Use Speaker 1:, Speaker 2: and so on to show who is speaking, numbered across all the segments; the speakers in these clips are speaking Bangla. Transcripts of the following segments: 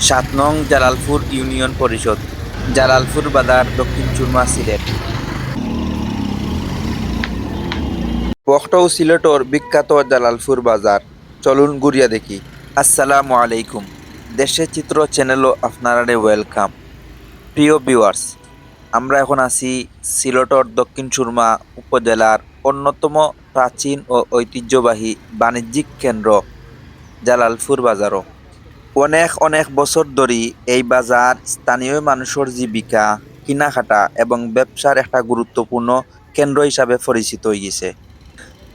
Speaker 1: ৭ নং জালালপুর ইউনিয়ন পরিষদ, জালালপুর বাজার, দক্ষিণ সুরমা, সিলেট। বখটৌ সিলেটর বিখ্যাত জালালপুর বাজার। চলুন ঘুরিয়া দেখি। আসসালামু আলাইকুম। দেশের চিত্র চ্যানেলও আপনারা ওয়েলকাম। প্রিয় ভিউয়ার্স, আমরা এখন আছি সিলেটর দক্ষিণ সুরমা উপজেলার অন্যতম প্রাচীন ও ঐতিহ্যবাহী বাণিজ্যিক কেন্দ্র জালালপুর বাজারও। অনেক অনেক বছর ধরে এই বাজার স্থানীয় মানুষের জীবিকা, কেনাকাটা এবং ব্যবসার একটা গুরুত্বপূর্ণ কেন্দ্র হিসাবে পরিচিত হয়ে গেছে।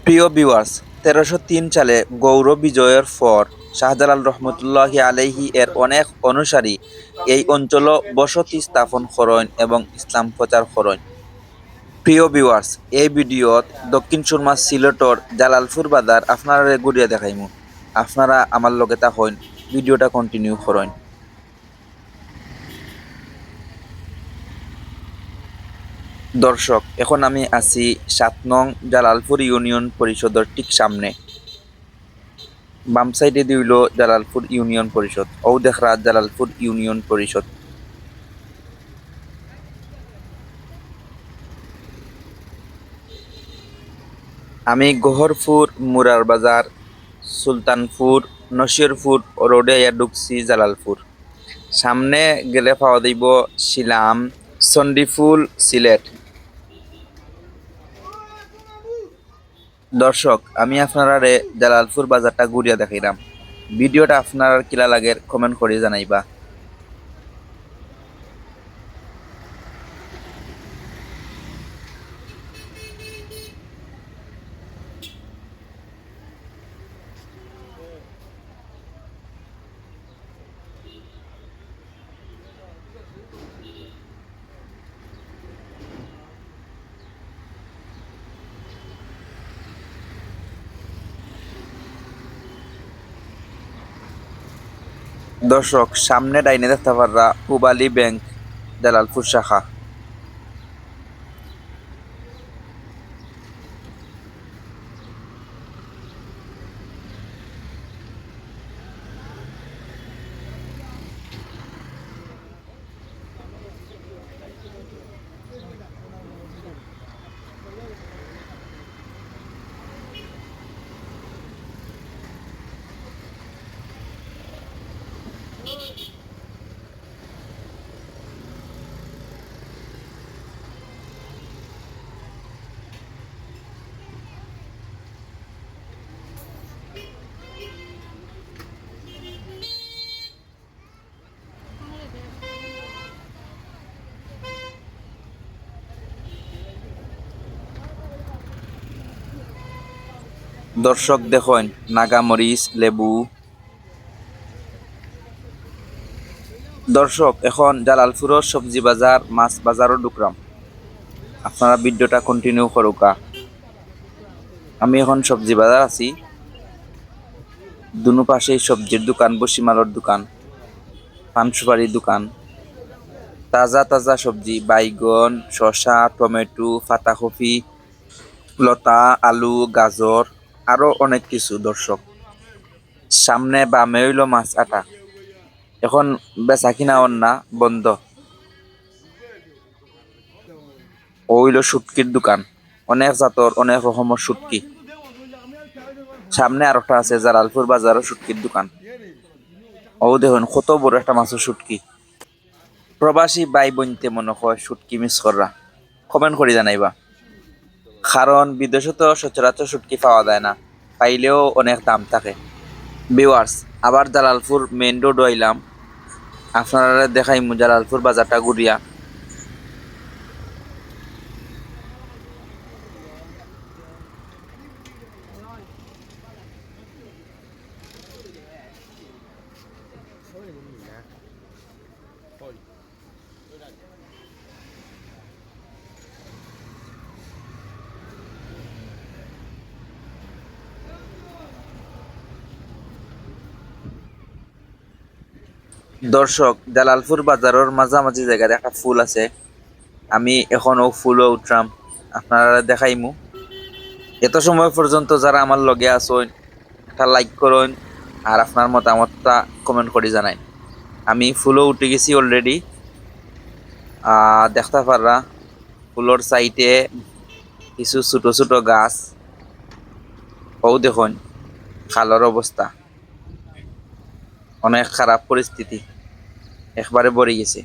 Speaker 1: প্রিয় ভিউয়ার্স, 1303 সালে গৌর বিজয়ের পর শাহজালাল রহমতুল্লাহি আলাইহি এর অনেক অনুসারী এই অঞ্চল বসতি স্থাপন করেন এবং ইসলাম প্রচার করেন। প্রিয় ভিউয়ার্স, এই ভিডিওত দক্ষিণ সুরমা সিলেটর জালালপুর বাজার আপনারা ঘুরিয়া দেখাইমু। আপনারা আমার লগে থাকুন, ভিডিওটা কন্টিনিউ করেন। দর্শক, এখন আমি আছি ৭ নং জালালপুর ইউনিয়ন পরিষদের ঠিক সামনে। বাম সাইডে দিল জালালপুর ইউনিয়ন পরিষদ, ও দেখরা জালালপুর ইউনিয়ন পরিষদ। আমি গহরপুর, মুরার বাজার, সুলতানপুর, নসিরপুর রোডে ঢুকছি জালালপুর। সামনে গেলে পাওয়া দিব শিলাম, চণ্ডীফুল, সিলেট। দর্শক, আমি আপনারা জালালপুর বাজারটা ঘুরিয়া দেখাইলাম। ভিডিওটা আপনার কিলা লাগে কমেন্ট করে জানাইবা। দর্শক, সামনে ডাইনে দেখতে পাররা পূবালী ব্যাংক জালালপুর শাখা। দর্শক দেখুন, নাগামরিচ, লেবু। দর্শক, এখন জালালপুরের সবজি বাজার, মাছ বাজারও ঢুকলাম। আপনারা ভিডিওটা কন্টিনিউ করুকা। আমি এখন সবজি বাজার আছি। দুনো পাশেই সবজির দোকান, বসিমালের দোকান, পান সুপারির দোকান। তাজা তাজা সবজি, বাইগন, শসা, টমেটো, পাতাকপি, লতা, আলু, গাজর, আরো অনেক কিছু। দর্শক, সামনে বামে হইল মাছ আটা। এখন বেচা কিনা অন্যা বন্ধ। ও হইল শুটকির দোকান, অনেক জাতর অনেক রকমের শুটকি। সামনে আর একটা আছে জালালপুর বাজারও শুটকির দোকান। ও দেখুন কত বড় একটা মাছের শুটকি। প্রবাসী ভাই বোনতে মনে হয় শুটকি মিস কররা, কমেন্ট করে জানাইবা। কারণ বিদেশে তো সচরাচর শুটকি পাওয়া যায় না, পাইলেও অনেক দাম থাকে। ভিউয়ার্স, আবার জালালপুর মেইন রোড আইলাম। আপনারা দেখাইমু জালালপুর বাজারটা ঘুরিয়া। দর্শক, জালালপুর বাজারের মাঝামাঝি জায়গায় একটা ফুল আছে। আমি এখন ও ফুলও উঠলাম, আপনারা দেখাইমু। এত সময় পর্যন্ত যারা আমার লগে আছেন, একটা লাইক করুন আর আপনার মতামতটা কমেন্ট করে জানাই। আমি ফুলও উঠে গেছি অলরেডি। দেখতে পাররা ফুলর সাইডে কিছু ছোট ছোট গাছ। ও দেখুন খালর অবস্থা অনেক খারাপ পরিস্থিতি, একবারে ভরে গেছে।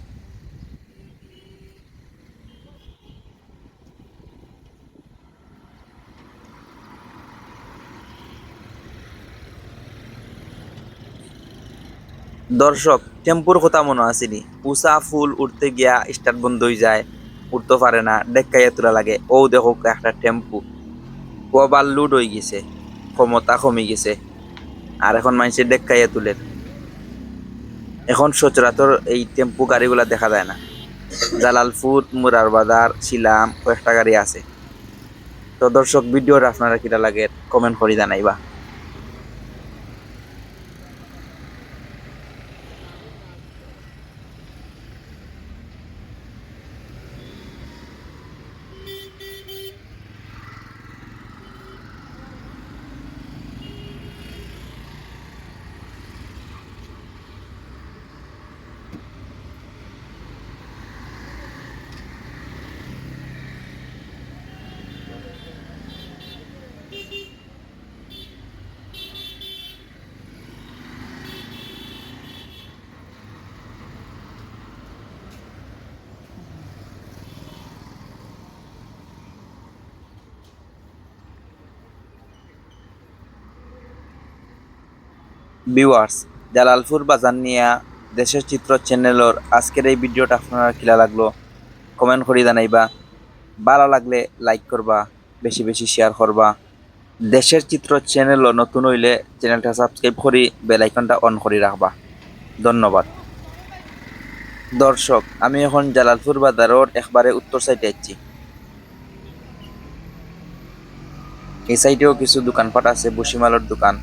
Speaker 1: দর্শক, টেম্পুর কথা মনে আসেনি? উষা ফুল উঠতে গিয়া স্টার্ট বন্ধ হয়ে যায়, উঠতে পারে না, ডেক্কাইয়া তোলা লাগে। ও দেখো একটা টেম্পু ওভার লোড হয়ে গেছে, ক্ষমতা কমে গেছে, আর এখন মানুষের ডেক্কাইয়া তুলে। এখন সচরাচর এই টেম্পু গাড়িগুলা দেখা যায় না। জালালপুর, মুরার বাজার, শিলাম কয়েকটা গাড়ি আছে। তো দর্শক, ভিডিওটা আপনারা কিটা লাগে কমেন্ট করে জানাইবা। ভিউয়ার্স, জালালপুর বাজার নিয়া দেশের চিত্র চ্যানেলের আজকের এই ভিডিওটা আপনারা কিলা লাগলো কমেন্ট করে জানাইবা। ভালো লাগলে লাইক করবা, বেশি বেশি শেয়ার করবা। দেশের চিত্র চ্যানেল নতুন হইলে চ্যানেলটা সাবস্ক্রাইব করি বেল আইকনটা অন করে রাখবা। ধন্যবাদ। দর্শক, আমি এখন জালালপুর বাজারের একবারে উত্তর সাইডে আছি। এই সাইডেও কিছু দোকানপাট আছে, বসিমালের দোকান।